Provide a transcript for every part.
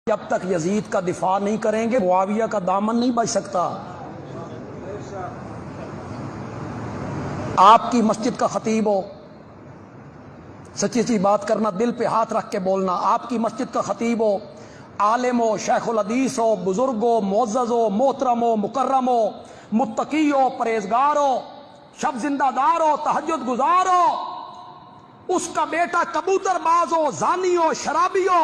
جب تک یزید کا دفاع نہیں کریں گے معاویہ کا دامن نہیں بچ سکتا۔ آپ کی مسجد کا خطیب ہو، سچی سی بات کرنا، دل پہ ہاتھ رکھ کے بولنا، آپ کی مسجد کا خطیب ہو، عالم ہو، شیخ الحدیث ہو، بزرگ ہو، معزز ہو، محترم ہو، مکرم ہو، متقی ہو، پرہیزگار ہو، شب زندہ دار ہو، تہجد گزار ہو، اس کا بیٹا کبوتر باز ہو، زانی ہو، شرابی ہو،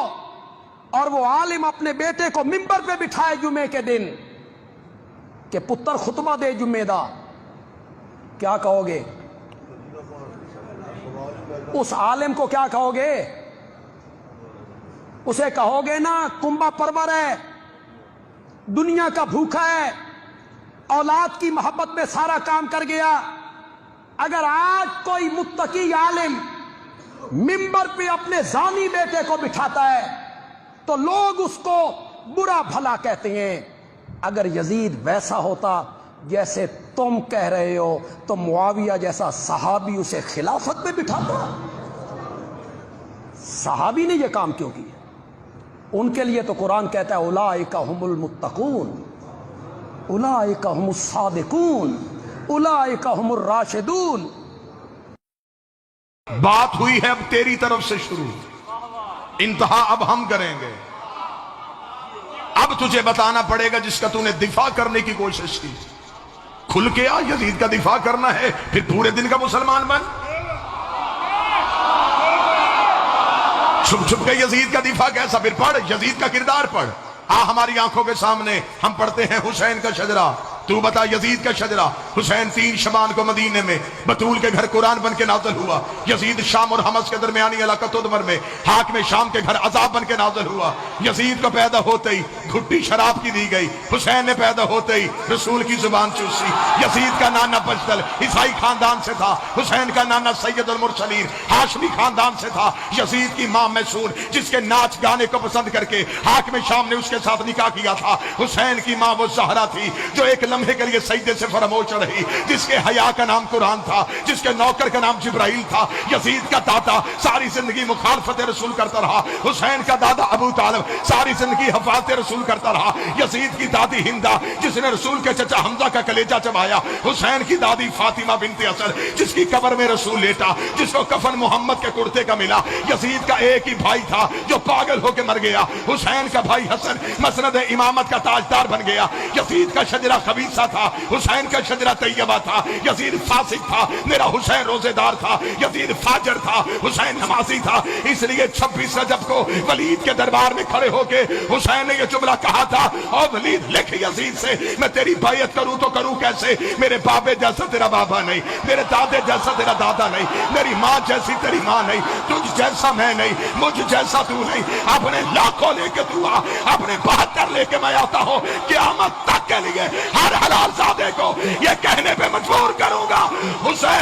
اور وہ عالم اپنے بیٹے کو ممبر پہ بٹھائے جمعے کے دن کہ پتر خطبہ دے جمعے دا، کیا کہو گے؟ اس عالم کو کیا کہو گے؟ اسے کہو گے نا کنبا پرور ہے، دنیا کا بھوکا ہے، اولاد کی محبت میں سارا کام کر گیا۔ اگر آج کوئی متقی عالم ممبر پہ اپنے زانی بیٹے کو بٹھاتا ہے تو لوگ اس کو برا بھلا کہتے ہیں۔ اگر یزید ویسا ہوتا جیسے تم کہہ رہے ہو تو معاویہ جیسا صحابی اسے خلافت پہ بٹھاتا۔ صحابی نے یہ کام کیوں کیا؟ ان کے لیے تو قرآن کہتا ہے اولئک ھم المتقون، اولئک ھم الصادقون، اولئک ھم الراشدون۔ بات ہوئی ہے اب تیری طرف سے شروع، انتہا اب ہم کریں گے۔ اب تجھے بتانا پڑے گا جس کا تو نے دفاع کرنے کی کوشش کی، کھل کے آ، یزید کا دفاع کرنا ہے پھر پورے دن کا مسلمان بن۔ چھپ چھپ کے یزید کا دفاع کیسا؟ پھر پڑھ یزید کا کردار پڑھ، ہماری آنکھوں کے سامنے ہم پڑھتے ہیں حسین کا شجرہ، تو بتا یزید کا شجرہ۔ حسین 3 شبان کو مدینے میں بطول کے گھر قرآن بن کے نازل ہوا۔ یزید شام اور حمص کے درمیانی علاقہ تدمر میں حاکم شام کے گھر عذاب بن کے نازل ہوا۔ یزید کو پیدا ہوتے ہی گھٹی شراب کی دی گئی، حسین نے پیدا ہوتے ہی رسول کی زبان چوسی۔ یزید کا نانا بجدل عیسائی خاندان سے تھا، حسین کا نانا سید المرسلین ہاشمی خاندان سے تھا۔ یزید کی ماں میسون جس کے ناچ گانے کو پسند کر کے حاکم شام نے اس کے ساتھ نکاح کیا تھا۔ حسین کی ماں وہ زہرا تھی جو ایک لمحے کے لیے سجدے سے فراموش رہی، جس کے حیا کا نام قرآن تھا، جس کے نوکر کا نام جبرائیل تھا۔ یزید کا دادا ساری زندگی مخالفت رسول کرتا رہا، حسین کا دادا ابو طالب ساری زندگی حفاظت رسول کرتا رہا۔ یزید کی دادی ہندہ جس نے رسول کے چچا حمزہ کا کلیجہ چبایا، حسین کی دادی فاطمہ بنت اسد جس کی قبر میں رسول لیٹا، جس کو کفن محمد کے کرتے کا ملا۔ یزید کا ایک ہی بھائی تھا جو پاگل ہو کے مر گیا، حسین کا بھائی حسن مسند امامت کا تاجدار بن گیا۔ یزید کا شجرہ خبیثہ تھا، حسین کا شجرہ طیبہ تھا۔ یزید فاسق تھا، میرا حسین روزے دار تھا۔ یزید فاجر تھا، حسین نمازی تھا۔ اس لیے 26 رجب کو ولید کے دربار میں کھڑے ہو کے حسین نے یہ جملہ کہا تھا، اور ولید لکھ یزید سے میں تیری بیعت کروں تو کروں کیسے؟ میرے بابے جیسا تیرا بابا نہیں، میرے دادے جیسا تیرا دادا نہیں، میری ماں جیسی تیری ماں نہیں، تجھ جیسا میں نہیں، مجھ جیسا تو نہیں۔ اپنے لاکھوں لے کے تو آ، اپنے 72 لے کے میں آتا ہوں، قیامت تک کے لیے ہر حلال زادے کو یہ کہنے پہ مجبور کروں گا، حسین